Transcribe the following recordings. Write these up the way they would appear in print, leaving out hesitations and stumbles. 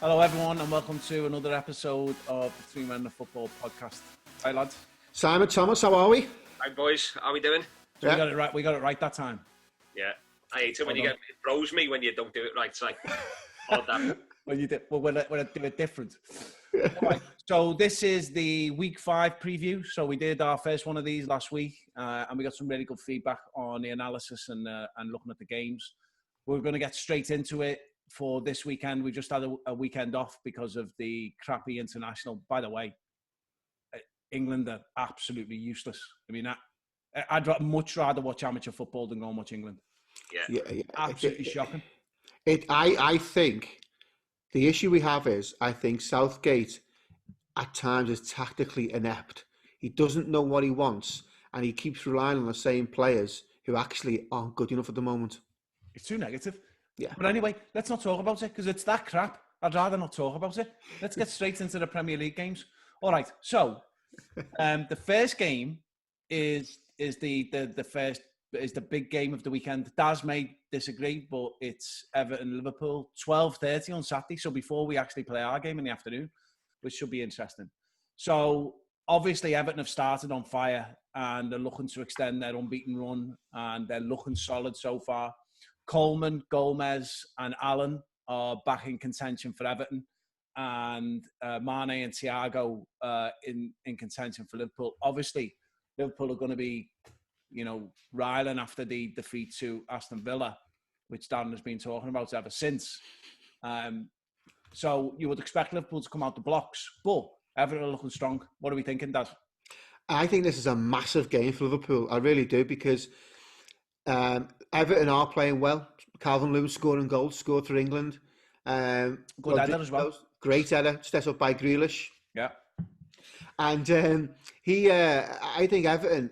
Hello, everyone, and welcome to another episode of the Three Men in the Football podcast. Hi, lads. Simon, Thomas, how are we? Hi, boys. How are we doing? So we got it right. We got it right that time. Yeah, I hate it when it throws me when you don't do it right. It's like, oh damn. When you did, when I do it different. Right, so this is the Week 5 preview. So we did our first one of these last week, and we got some really good feedback on the analysis and looking at the games. We're going to get straight into it for this weekend. We just had a weekend off because of the crappy international. By the way, England are absolutely useless. I mean, I'd much rather watch amateur football than go and watch England. Yeah. Absolutely shocking. I think the issue we have is, I think Southgate at times is tactically inept. He doesn't know what he wants, and he keeps relying on the same players who actually aren't good enough at the moment. It's too negative. Yeah. But anyway, let's not talk about it because it's that crap. I'd rather not talk about it. Let's get straight into the Premier League games. All right. So the first game is the big game of the weekend. Daz may disagree, but it's Everton Liverpool, 12:30 on Saturday. So before we actually play our game in the afternoon, which should be interesting. So obviously Everton have started on fire and they're looking to extend their unbeaten run, and they're looking solid so far. Coleman, Gomez and Allen are back in contention for Everton, and Mane and Thiago in contention for Liverpool. Obviously, Liverpool are going to be, riling after the defeat to Aston Villa, which Darren has been talking about ever since. So you would expect Liverpool to come out the blocks, but Everton are looking strong. What are we thinking, Dad? I think this is a massive game for Liverpool. I really do, because Everton are playing well. Calvert-Lewin scored for England. Good header as well. Great header, set up by Grealish. Yeah. And I think Everton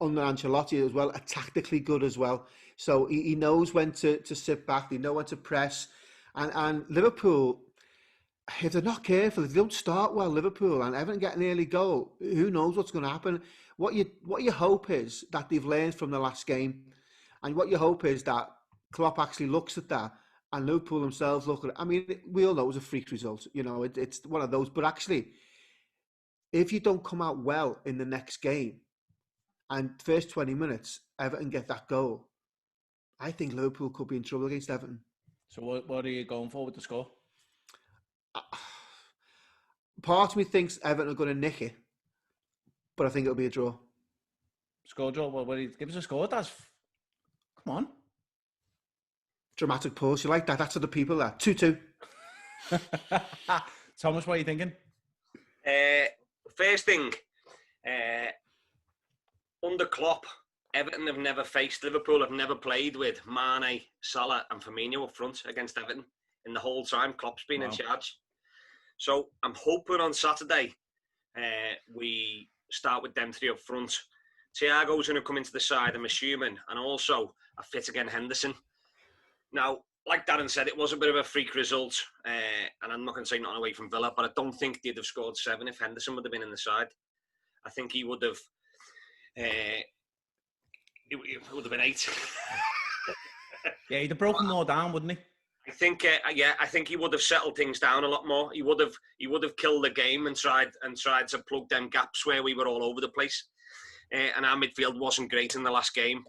under Ancelotti as well are tactically good as well. So he knows when to sit back. They know when to press. And Liverpool, if they're not careful, if they don't start well, Liverpool, and Everton get an early goal, who knows what's going to happen? What you hope is that they've learned from the last game. And what you hope is that Klopp actually looks at that, and Liverpool themselves look at it. I mean, we all know it was a freak result. It's one of those. But actually, if you don't come out well in the next game, and first 20 minutes, Everton get that goal, I think Liverpool could be in trouble against Everton. So what are you going for with the score? Part of me thinks Everton are going to nick it, but I think it'll be a draw. Score draw? Well, give us a score, Daz. Come on. Dramatic pause. You like that? That's for the people there. 2-2. Thomas, what are you thinking? First thing, under Klopp, Everton have never faced Liverpool. Have never played with Mane, Salah and Firmino up front against Everton in the whole time Klopp's been in charge. So I'm hoping on Saturday we start with them three up front. Thiago's going to come into the side, I'm assuming, and also a fit again Henderson. Now, like Darren said, it was a bit of a freak result, and I'm not going to take nothing away from Villa, but I don't think they'd have scored 7 if Henderson would have been in the side. I think he would have. It would have been 8. Yeah, he'd have broken more down, wouldn't he? I think he would have settled things down a lot more. He would have killed the game and tried to plug them gaps where we were all over the place. And our midfield wasn't great in the last game.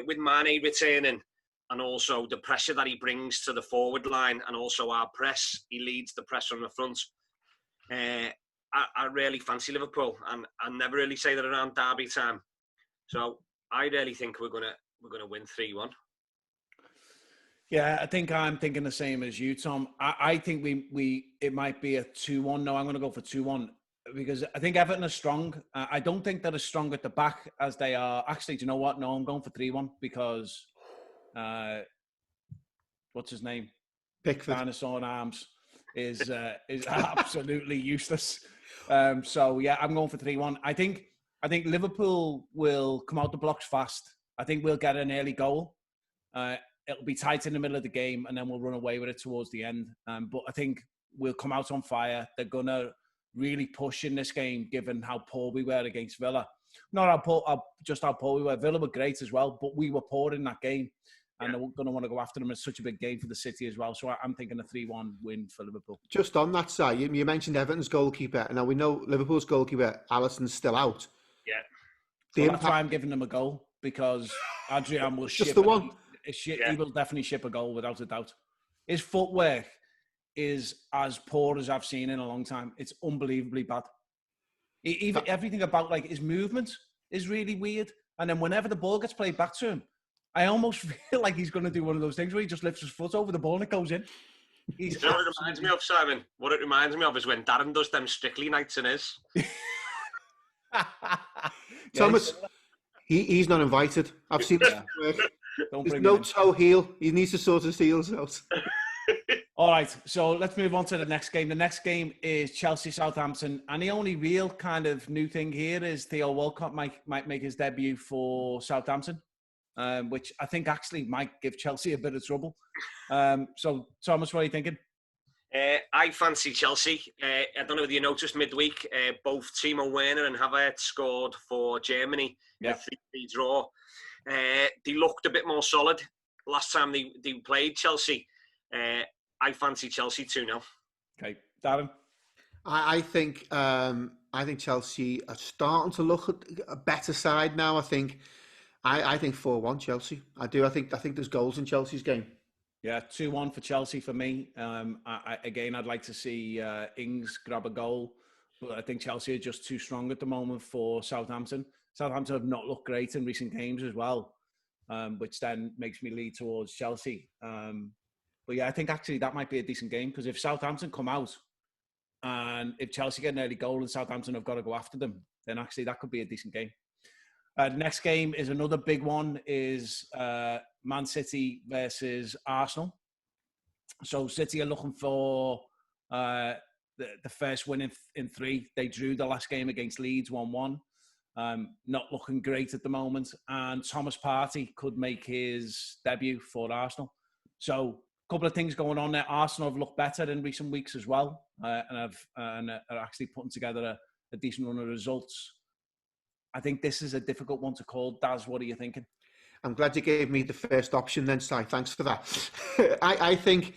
With Mane returning, and also the pressure that he brings to the forward line, and also our press, he leads the press on the front. I really fancy Liverpool, and I never really say that around derby time. So I really think we're gonna win 3-1. Yeah, I think I'm thinking the same as you, Tom. I think it might be a 2-1. No, I'm going to go for 2-1 because I think Everton are strong. I don't think they're as strong at the back as they are. Actually, do you know what? No, I'm going for 3-1 because what's his name? Pickford. Dinosaur in arms is absolutely useless. So yeah, I'm going for 3-1. I think Liverpool will come out the blocks fast. I think we'll get an early goal. It'll be tight in the middle of the game, and then we'll run away with it towards the end. But I think we'll come out on fire. They're going to really push in this game, given how poor we were against Villa. Not how poor we were. Villa were great as well, but we were poor in that game. and they're going to want to go after them. It's such a big game for the City as well. So I'm thinking a 3-1 win for Liverpool. Just on that side, you mentioned Everton's goalkeeper. Now we know Liverpool's goalkeeper, Alisson's still out. Yeah. So that's why I'm giving them a goal, because Adrian will ship. Just the one. He will definitely ship a goal without a doubt. His footwork is as poor as I've seen in a long time. It's unbelievably bad. Everything about like his movement is really weird. And then whenever the ball gets played back to him, I almost feel like he's going to do one of those things where he just lifts his foot over the ball and it goes in. You know what it reminds me of, Simon? What it reminds me of is when Darren does them Strictly nights in his. Thomas, he's not invited. I've seen his work. There's no toe heel. He needs to sort his heels out. All right, so let's move on to the next game. The next game is Chelsea-Southampton. And the only real kind of new thing here is Theo Walcott might make his debut for Southampton, which I think actually might give Chelsea a bit of trouble. So, Thomas, what are you thinking? I fancy Chelsea. I don't know whether you noticed midweek, both Timo Werner and Havertz scored for Germany in a 3-3 draw. They looked a bit more solid last time they played Chelsea. I fancy Chelsea 2-0. Okay, Darren? I think Chelsea are starting to look at a better side now. I think 4-1 Chelsea. I do. I think there's goals in Chelsea's game. Yeah, 2-1 for Chelsea for me. I'd like to see Ings grab a goal, but I think Chelsea are just too strong at the moment for Southampton. Southampton have not looked great in recent games as well, which then makes me lead towards Chelsea. But yeah, I think actually that might be a decent game, because if Southampton come out and if Chelsea get an early goal and Southampton have got to go after them, then actually that could be a decent game. The next game is another big one, is Man City versus Arsenal. So City are looking for the first win in 3. They drew the last game against Leeds 1-1. Not looking great at the moment. And Thomas Partey could make his debut for Arsenal. So a couple of things going on there. Arsenal have looked better in recent weeks as well, and are actually putting together a decent run of results. I think this is a difficult one to call. Daz, what are you thinking? I'm glad you gave me the first option then, Si. Thanks for that. I think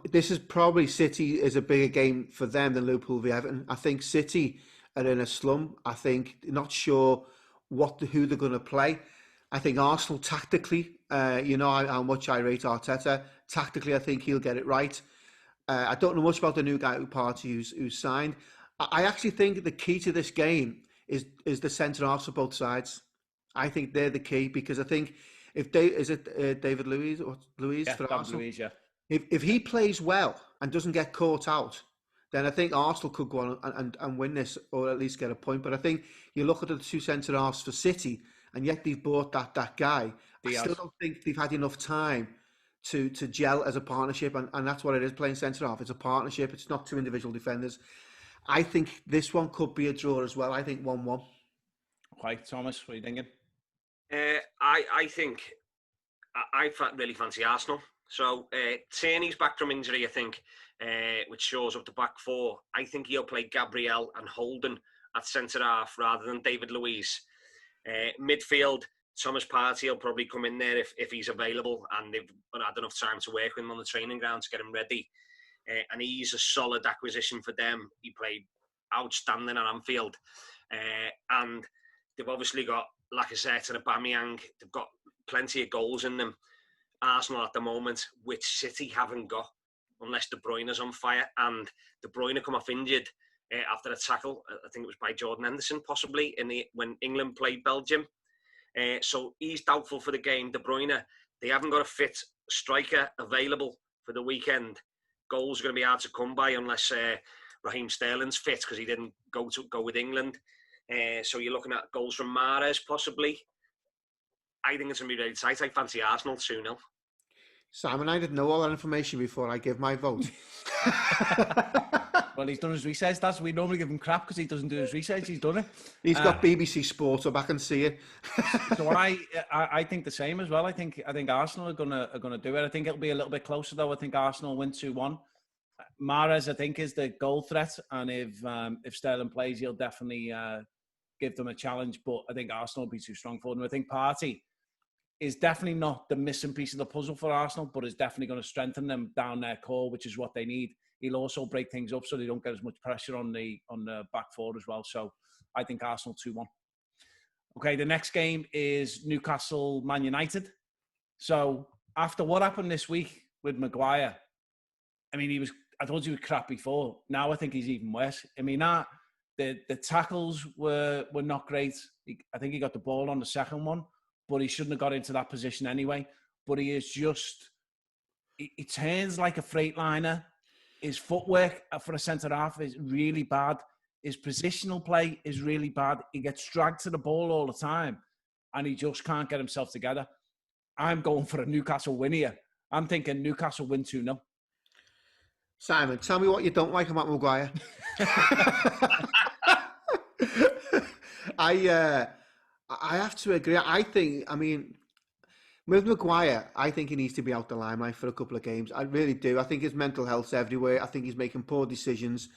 this is probably City is a bigger game for them than Liverpool v Everton. I think City are in a slump. I think not sure who they're going to play. I think Arsenal tactically, how much I rate Arteta. Tactically, I think he'll get it right. I don't know much about the new guy who's signed. I actually think the key to this game is the centre halves for both sides. I think they're the key, because I think if David Luiz for Arsenal? Luiz, yeah. If he plays well and doesn't get caught out, then I think Arsenal could go on and win this, or at least get a point. But I think you look at the two centre halves for City, and yet they've bought that guy. I still don't think they've had enough time to gel as a partnership, and that's what it is, playing centre half. It's a partnership. It's not two individual defenders. I think this one could be a draw as well. I think 1-1. Okay, Thomas, what are you thinking? I think I really fancy Arsenal. So Tierney's back from injury, I think, which shows up the back 4. I think he'll play Gabriel and Holden at centre half rather than David Luiz. Midfield, Thomas Partey will probably come in there if he's available, and they've had enough time to work with him on the training ground to get him ready. And he's a solid acquisition for them. He played outstanding at Anfield. And they've obviously got Lacazette and Aubameyang. They've got plenty of goals in them. Arsenal at the moment, which City haven't got, unless De Bruyne's on fire. And De Bruyne come off injured after a tackle. I think it was by Jordan Henderson, possibly, when England played Belgium. So he's doubtful for the game. De Bruyne, they haven't got a fit striker available for the weekend. Goals are going to be hard to come by unless Raheem Sterling's fit, because he didn't go with England. So you're looking at goals from Mahrez, possibly. I think it's going to be really tight. I fancy Arsenal 2-0. Simon, I didn't know all that information before I give my vote. Well, he's done his research. That's we normally give him crap because he doesn't do his research. He's done it. He's got BBC Sport, so back and see it. So I think the same as well. I think Arsenal are gonna do it. I think it'll be a little bit closer though. I think Arsenal win 2-1. Mahrez, I think, is the goal threat, and if Sterling plays, he'll definitely give them a challenge. But I think Arsenal will be too strong for them. I think Partey, is definitely not the missing piece of the puzzle for Arsenal, but is definitely going to strengthen them down their core, which is what they need. He'll also break things up so they don't get as much pressure on the back four as well. So I think Arsenal 2-1. Okay, the next game is Newcastle Man United. So after what happened this week with Maguire, I mean, I told you he was crap before. Now I think he's even worse. I mean, the tackles were not great. I think he got the ball on the second one, but he shouldn't have got into that position anyway. But he is just, he turns like a Freightliner. His footwork for a centre-half is really bad. His positional play is really bad. He gets dragged to the ball all the time, and he just can't get himself together. I'm going for a Newcastle win here. I'm thinking Newcastle win 2-0. Simon, tell me what you don't like about Maguire. I have to agree. I mean, with Maguire, I think he needs to be out the limelight for a couple of games. I really do. I think his mental health's everywhere. I think he's making poor decisions.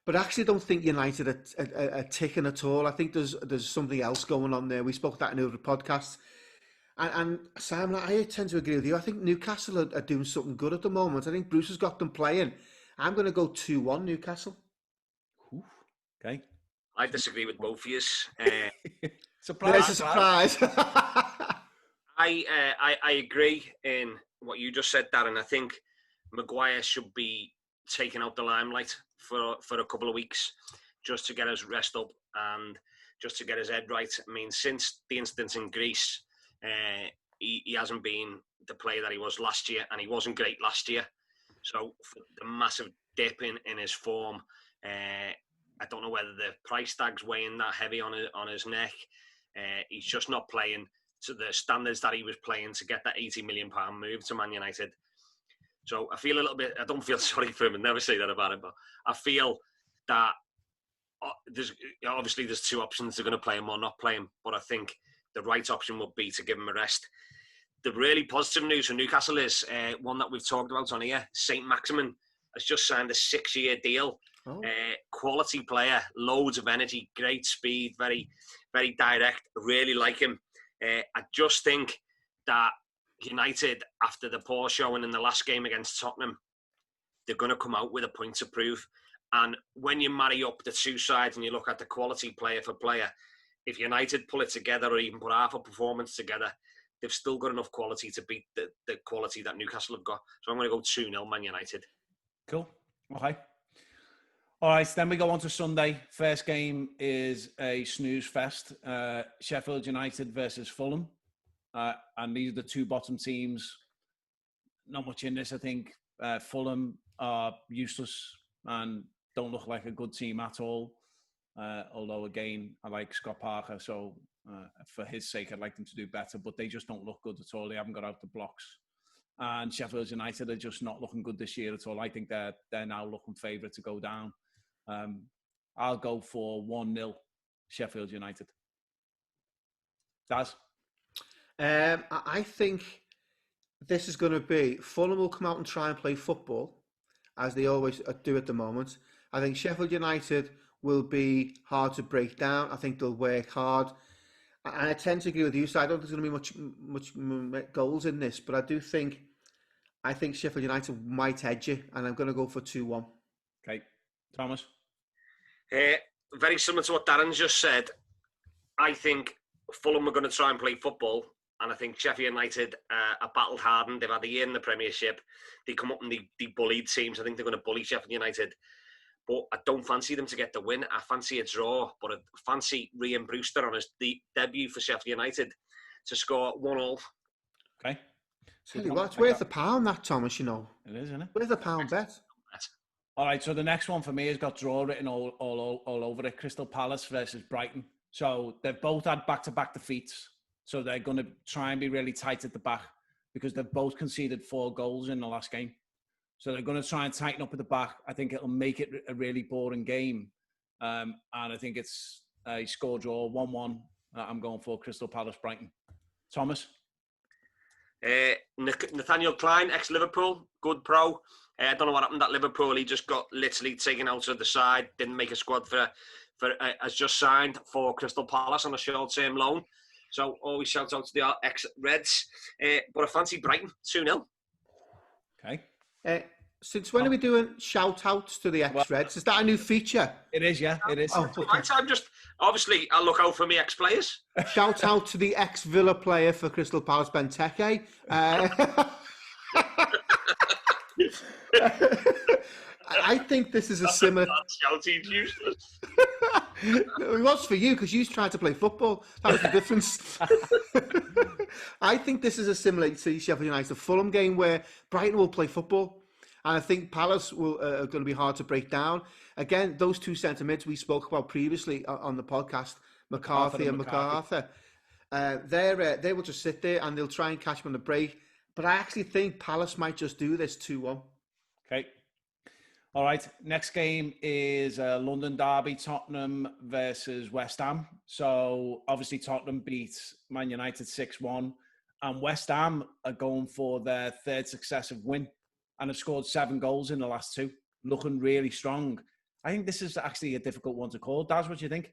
But I actually don't think United are ticking at all. I think there's something else going on there. We spoke that in other podcasts. And Simon, I tend to agree with you. I think Newcastle are doing something good at the moment. I think Bruce has got them playing. I'm going to go 2-1 Newcastle. Ooh, okay. I disagree with both of you. Surprise! There's a surprise. I agree in what you just said, Darren. I think Maguire should be taken out the limelight for a couple of weeks just to get his rest up and just to get his head right. I mean, since the incident in Greece, he hasn't been the player that he was last year, and he wasn't great last year. So the massive dip in his form, I don't know whether the price tag's weighing that heavy on his neck. He's just not playing to the standards that he was playing to get that £80 million move to Man United. So I feel a little bit, I don't feel sorry for him, and never say that about him, but I feel that there's two options. They're going to play him or not play him, but I think the right option would be to give him a rest. The really positive news for Newcastle is one that we've talked about on here. Saint Maximin has just signed a 6-year deal. Oh. Quality player, loads of energy, great speed, very, very direct. Really like him. I just think that United, after the poor showing in the last game against Tottenham, they're going to come out with a point to prove. And when you marry up the two sides and you look at the quality player for player, if United pull it together or even put half a performance together, they've still got enough quality to beat the quality that Newcastle have got. So I'm going to go 2-0 Man United. Cool. Okay. All right, then we go on to Sunday. First game is a snooze fest. Sheffield United versus Fulham. And these are the two bottom teams. Not much in this, I think. Fulham are useless and don't look like a good team at all. Although, again, I like Scott Parker, so for his sake, I'd like them to do better. But they just don't look good at all. They haven't got out the blocks. And Sheffield United are just not looking good this year at all. I think they're now looking favourite to go down. I'll go for 1-0 Sheffield United. Daz? I think this is going to be, Fulham will come out and try and play football, as they always do at the moment. I think Sheffield United will be hard to break down. I think they'll work hard. And I tend to agree with you, so I don't think there's going to be much goals in this, but I think Sheffield United might edge it, and I'm going to go for 2-1. Okay. Thomas? Very similar to what Darren just said. I think Fulham are going to try and play football, and I think Sheffield United are battle hardened. They've had a year in the Premiership. They come up and they bullied teams. I think they're going to bully Sheffield United. But I don't fancy them to get the win. I fancy a draw, but I fancy Ryan Brewster on his debut for Sheffield United to score 1-1. Okay. Tell you what, it's worth £1, that, Thomas, you know. It is, isn't it? Worth £1 bet. All right, so the next one for me has got draw written all over it. Crystal Palace versus Brighton. So they've both had back-to-back defeats. So they're going to try and be really tight at the back because they've both conceded 4 goals in the last game. So they're going to try and tighten up at the back. I think it'll make it a really boring game. And I think it's a score draw, 1-1. I'm going for Crystal Palace, Brighton. Thomas? Nathaniel Klein, ex-Liverpool, good pro. I don't know what happened at Liverpool. He just got literally taken out of the side, didn't make a squad has just signed for Crystal Palace on a short-term loan. So always shout out to the ex-Reds. But I fancy Brighton 2-0. Okay. Since when are we doing shout-outs to the ex-Reds? Is that a new feature? It is, yeah, it is. Oh, okay. I'm just, obviously, I'll look out for me ex-players. Shout out to the ex-Villa player for Crystal Palace, Benteke. I think this is a similar... Shouting's useless. It was for you because you tried to play football. That was the difference. I think this is a similar to Sheffield United Fulham game where Brighton will play football. And I think Palace will are going to be hard to break down. Again, those two centre mids we spoke about previously on the podcast, McCarthy and MacArthur. They will just sit there and they'll try and catch them on the break. But I actually think Palace might just do this 2-1. Okay. All right. Next game is London derby, Tottenham versus West Ham. So obviously Tottenham beat Man United 6-1. And West Ham are going for their third successive win and have scored 7 goals in the last 2. Looking really strong. I think this is actually a difficult one to call. Daz, what do you think?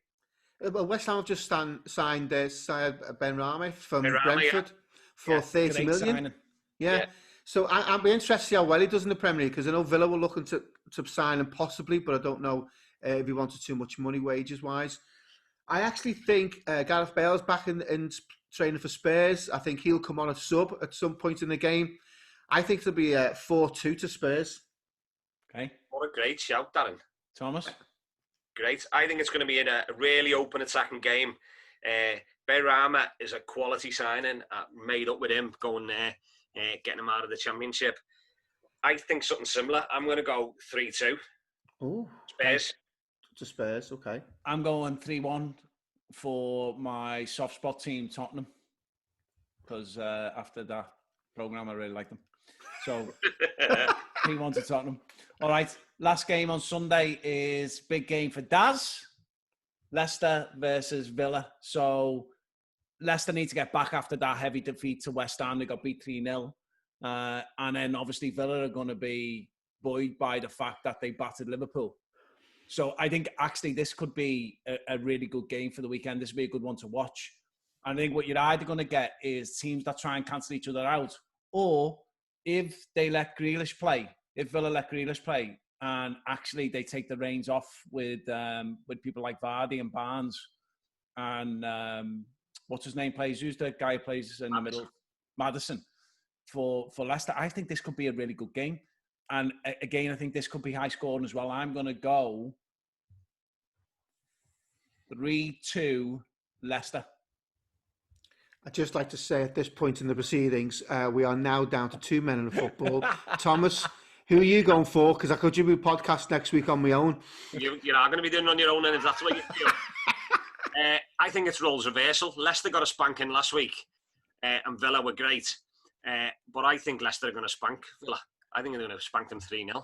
Well, West Ham have just signed Ben Rama from Brentford for 30 million. Signing. Yeah. So I'll be interested to see how well he does in the Premier League because I know Villa were looking to sign him possibly, but I don't know if he wanted too much money wages-wise. I actually think Gareth Bale's back in training for Spurs. I think he'll come on a sub at some point in the game. I think there'll be a 4-2 to Spurs. Okay. What a great shout, Darren. Thomas? Great. I think it's going to be in a really open attacking game. Benrahma is a quality signing. Made up with him going there, getting him out of the Championship. I think something similar. I'm going to go 3-2. Oh, Spurs. To Spurs, okay. I'm going 3-1 for my soft spot team, Tottenham. Because after that programme, I really like them. So, 3-1 to Tottenham. All right, last game on Sunday is big game for Daz. Leicester versus Villa. So, Leicester need to get back after that heavy defeat to West Ham. They got beat 3-0. And then, obviously, Villa are going to be buoyed by the fact that they battered Liverpool. So, I think, actually, this could be a really good game for the weekend. This would be a good one to watch. I think what you're either going to get is teams that try and cancel each other out, or if they let Grealish play, if Villa let Grealish play, and actually they take the reins off with people like Vardy and Barnes, and what's his name plays? Who's the guy who plays in the middle? Maddison for Leicester. I think this could be a really good game, and again, I think this could be high scoring as well. I'm going to go 3-2 Leicester. I'd just like to say at this point in the proceedings, we are now down to 2 men in football. Thomas, who are you going for? Because I could do a podcast next week on my own. You are going to be doing it on your own, and if that's what you feel. I think it's roles reversal. Leicester got a spanking last week, and Villa were great. But I think Leicester are going to spank Villa. I think they're going to spank them 3-0.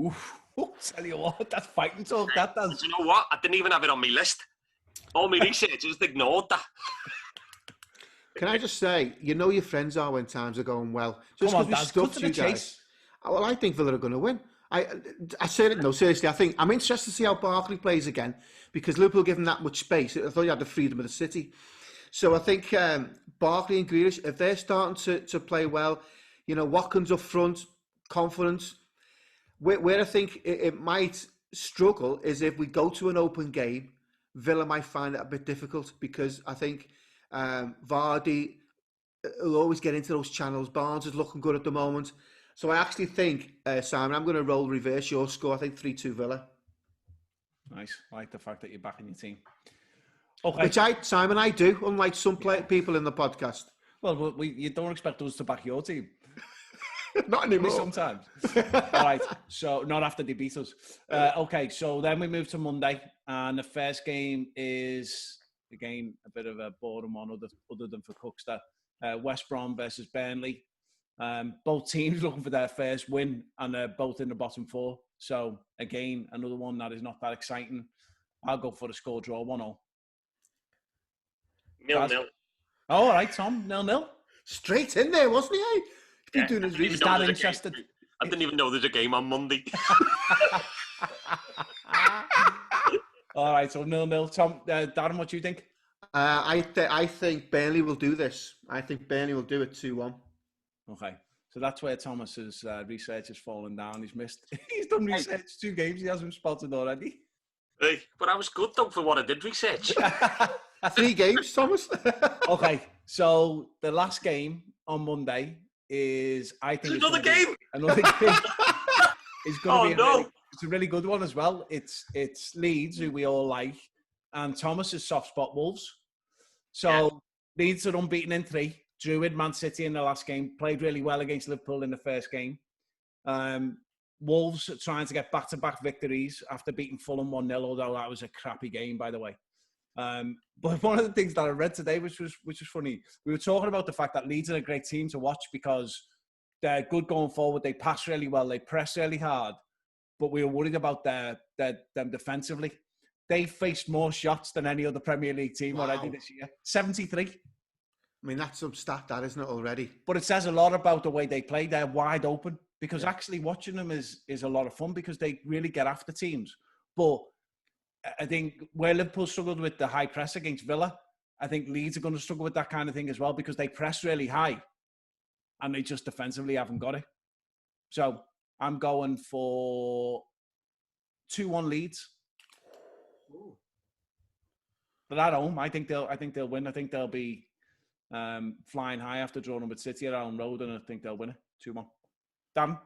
Oof. Tell you what, that's fighting talk, that does. You know what? I didn't even have it on my list. All my research just ignored that. Can I just say, you know your friends are when times are going well. Just Come on, because we Daz, stuffed you guys. Well, I think Villa are going to win. I said it, no, seriously. I'm interested to see how Barkley plays again because Liverpool give him that much space. I thought you had the freedom of the city. So I think Barkley and Grealish, if they're starting to play well, you know, Watkins up front, confidence. Where I think it might struggle is if we go to an open game, Villa might find it a bit difficult because I think Vardy will always get into those channels. Barnes is looking good at the moment. So I actually think, Simon, I'm going to roll reverse your score. I think 3-2 Villa. Nice. I like the fact that you're backing your team. Okay. Which Simon, I do, unlike some people in the podcast. Well, you don't expect us to back your team. Not anymore. Sometimes. All right. So not after they beat us. Okay. So then we move to Monday, and the first game is again a bit of a boring one, other than for Cookster. West Brom versus Burnley. Both teams looking for their first win, and they're both in the bottom 4. So again, another one that is not that exciting. I'll go for the score draw 1-0. 0-0. All right, Tom. 0-0. Straight in there, wasn't he? He's been doing his research. That interested. I didn't even know there's a game on Monday. All right, so 0-0. Tom, Darren, what do you think? I think Burnley will do this. I think Burnley will do it 2-1. Okay. So that's where Thomas's research has fallen down. He's missed. He's done research 2 games. He hasn't spotted already. Hey, but I was good though for what I did research. 3 games, Thomas. Okay. So the last game on Monday is, I think, another game. Another game. It's going to be it's a really good one as well. It's Leeds, who we all like, and Thomas's soft spot, Wolves. So Leeds are unbeaten in 3. Drew with Man City in the last game. Played really well against Liverpool in the first game. Wolves are trying to get back-to-back victories after beating Fulham 1-0, although that was a crappy game, by the way. But one of the things that I read today, which was funny, we were talking about the fact that Leeds are a great team to watch because they're good going forward. They pass really well. They press really hard. But we were worried about them defensively. They faced more shots than any other Premier League team already this year. 73. I mean, that's some stat, that, isn't it, already? But it says a lot about the way they play. They're wide open because actually watching them is a lot of fun because they really get after teams. But I think where Liverpool struggled with the high press against Villa, I think Leeds are going to struggle with that kind of thing as well because they press really high and they just defensively haven't got it. So I'm going for 2-1 Leeds. Ooh. But at home, I think they'll win. I think they'll be flying high after drawing with City at Elm Road, and I think they'll win it 2-1. Dan?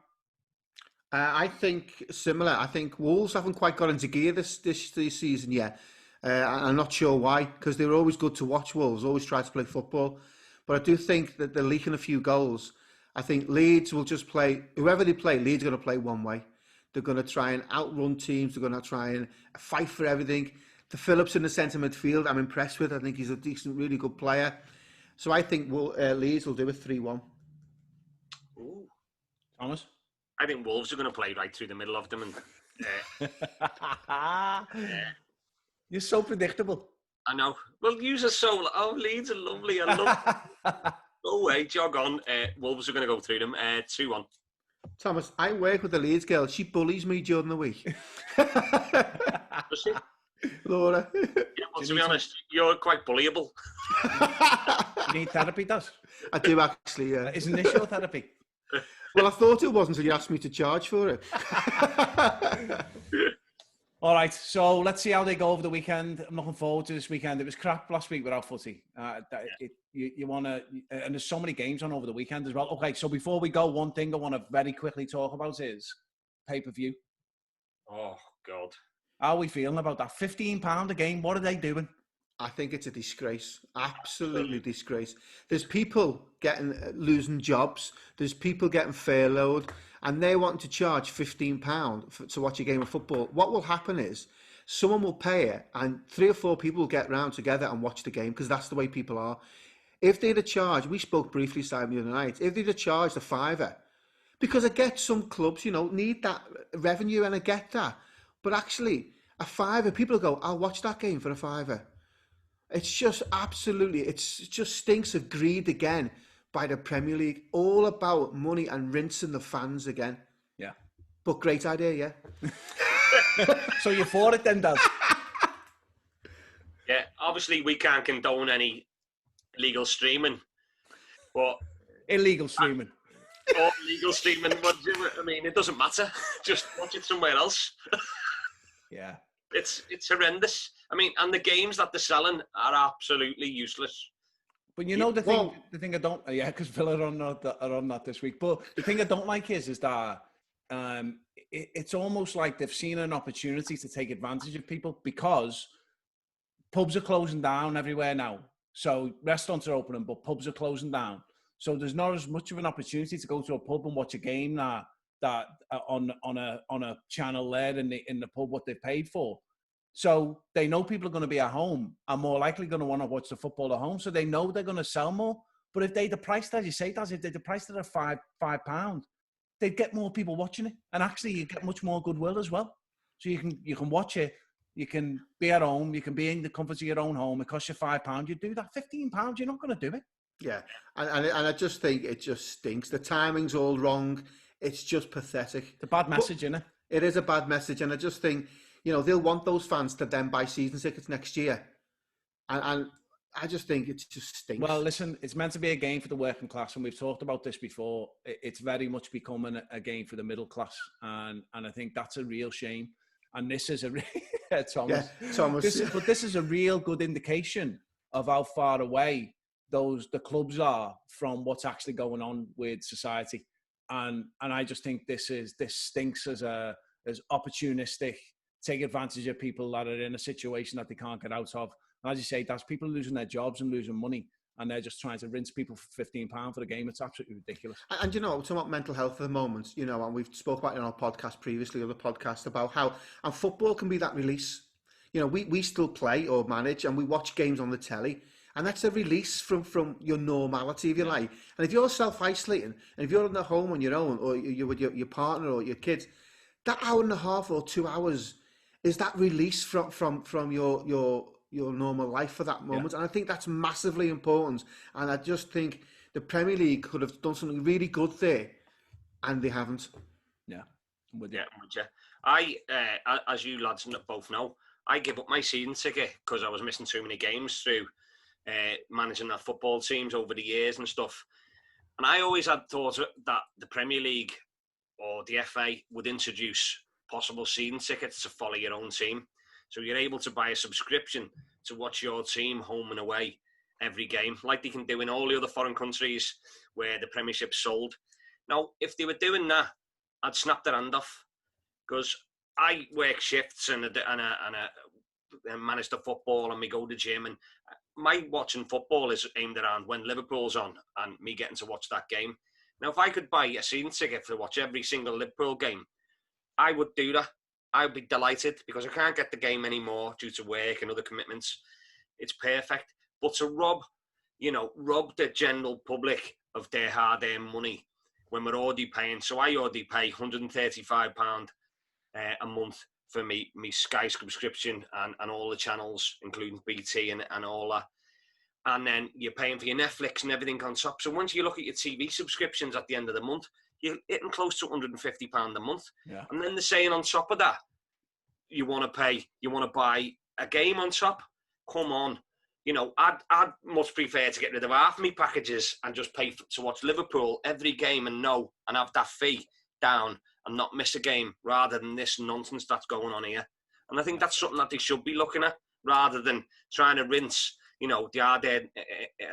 I think similar. I think Wolves haven't quite got into gear this season yet. I'm not sure why, because they were always good to watch. Wolves always try to play football, but I do think that they're leaking a few goals. I think Leeds will just play, whoever they play, Leeds are going to play one way. They're going to try and outrun teams. They're going to try and fight for everything. The Phillips in the centre midfield, I'm impressed with. I think he's a decent, really good player. So I think Leeds will do it 3-1. Ooh. Thomas? I think Wolves are going to play right through the middle of them. And You're so predictable. I know. Well, you are so... Oh, Leeds are lovely. I love Go away, jog on. Wolves are going to go through them. 2-1. Thomas, I work with the Leeds girl. She bullies me during the week. Does she? Laura. Yeah, well, to be honest, you're quite bullyable. You need therapy, does? I do actually, yeah. It's initial therapy. Well, I thought it wasn't until you asked me to charge for it. All right, so let's see how they go over the weekend. I'm looking forward to this weekend. It was crap last week without footy. You want to, and there's so many games on over the weekend as well. Okay, so before we go, one thing I want to very quickly talk about is pay-per-view. Oh, God. How are we feeling about that? £15 a game, what are they doing? I think it's a disgrace. Absolutely disgrace. There's people losing jobs. There's people getting furloughed. And they want to charge £15 to watch a game of football. What will happen is someone will pay it and 3 or 4 people will get round together and watch the game because that's the way people are. If they'd have charged, we spoke briefly, Simon, the other night, if they'd have charged a £5, because I get some clubs, need that revenue and I get that. But actually, a £5, people go, I'll watch that game for a £5. It's just absolutely, it just stinks of greed again by the Premier League. All about money and rinsing the fans again. Yeah. But great idea, yeah. So you're for it then, Dad? Yeah, obviously we can't condone any illegal streaming. But illegal streaming. Or legal streaming, I mean, it doesn't matter. Just watch it somewhere else. Yeah. It's horrendous. I mean, and the games that they're selling are absolutely useless. But the thing I don't, because Villa are on that this week. But the thing I don't like is that it's almost like they've seen an opportunity to take advantage of people because pubs are closing down everywhere now. So restaurants are opening, but pubs are closing down. So there's not as much of an opportunity to go to a pub and watch a game that on a channel there in the pub what they've paid for. So they know people are going to be at home and more likely going to want to watch the football at home. So they know they're going to sell more. But if they depriced, as you say, if they depriced it at £5, they'd get more people watching it, and actually you get much more goodwill as well. So you can watch it, you can be at home, you can be in the comfort of your own home. It costs you £5. You do that. £15, you're not going to do it. Yeah, and I just think it just stinks. The timing's all wrong. It's just pathetic. It's a bad message, isn't it? It is a bad message, and I just think, they'll want those fans to then buy season tickets next year. And I just think it just stinks. Well, listen, it's meant to be a game for the working class, and we've talked about this before. It's very much becoming a game for the middle class, and I think that's a real shame. And this is a Thomas. Yeah, Thomas. This is a real good indication of how far away the clubs are from what's actually going on with society. And I just think this stinks as opportunistic, take advantage of people that are in a situation that they can't get out of. And as you say, that's people losing their jobs and losing money, and they're just trying to rinse people for £15 for the game. It's absolutely ridiculous. And you know, talking about mental health at the moment, you know, and we've spoke about it in our podcast previously, other podcasts, about how and football can be that release. You know, we still play or manage, and we watch games on the telly, and that's a release from your normality, if you like. And if you're self-isolating, and if you're in the home on your own, or you're with your partner or your kids, that hour and a half or 2 hours is that release from your normal life for that moment. And I think that's massively important. And I just think the Premier League could have done something really good there, and they haven't. Yeah, I'm with you. I, as you lads both know, I gave up my season ticket because I was missing too many games through managing the football teams over the years and stuff. And I always had thought that the Premier League or the FA would introduce possible season tickets to follow your own team. So you're able to buy a subscription to watch your team home and away every game, like they can do in all the other foreign countries where the Premiership's sold. Now, if they were doing that, I'd snap their hand off, because I work shifts and manage the football, and we go to the gym, and my watching football is aimed around when Liverpool's on and me getting to watch that game. Now, if I could buy a season ticket to watch every single Liverpool game, I would do that. I'd be delighted, because I can't get the game anymore due to work and other commitments. It's perfect. But to rob the general public of their hard-earned money when we're already paying. So I already pay £135 a month for me Sky subscription and all the channels, including BT and all that. And then you're paying for your Netflix and everything on top. So once you look at your TV subscriptions at the end of the month, you're hitting close to £150 a month. Yeah. And then they're saying on top of that, you want to buy a game on top? Come on. You know, I'd much prefer to get rid of half my packages and just pay to watch Liverpool every game and have that fee down and not miss a game, rather than this nonsense that's going on here. And I think that's something that they should be looking at, rather than trying to rinse, the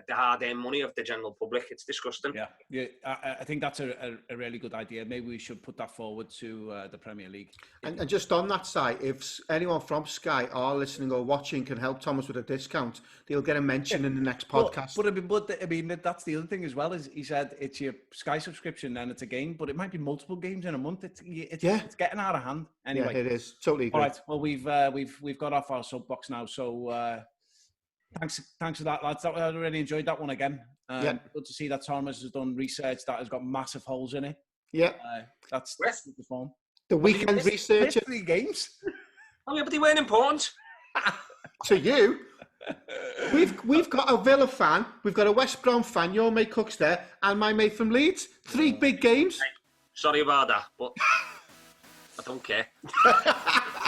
hard-earned money of the general public. It's disgusting. Yeah. I think that's a really good idea. Maybe we should put that forward to the Premier League. And just on that side, if anyone from Sky are listening or watching can help Thomas with a discount, they'll get a mention in the next podcast. But I mean, that's the other thing as well. Is he said it's your Sky subscription and it's a game, but it might be multiple games in a month. It's getting out of hand. Anyway, yeah, it is. Totally agree. All right. Well, we've got off our soapbox now, so. Thanks for that, lads. I really enjoyed that one again. Good to see that Thomas has done research that has got massive holes in it. Yeah, that's the form. The weekend research. 3 games. Oh yeah, but they weren't important to you. We've got a Villa fan, we've got a West Brom fan, your mate Cook's there, and my mate from Leeds. 3 big games. Sorry about that, but I don't care.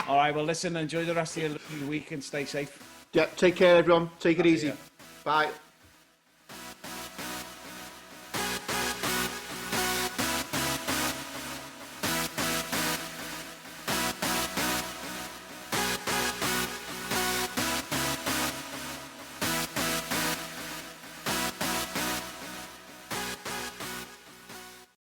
All right, well, listen, enjoy the rest of your week and stay safe. Yeah, take care, everyone. Take it easy. Bye.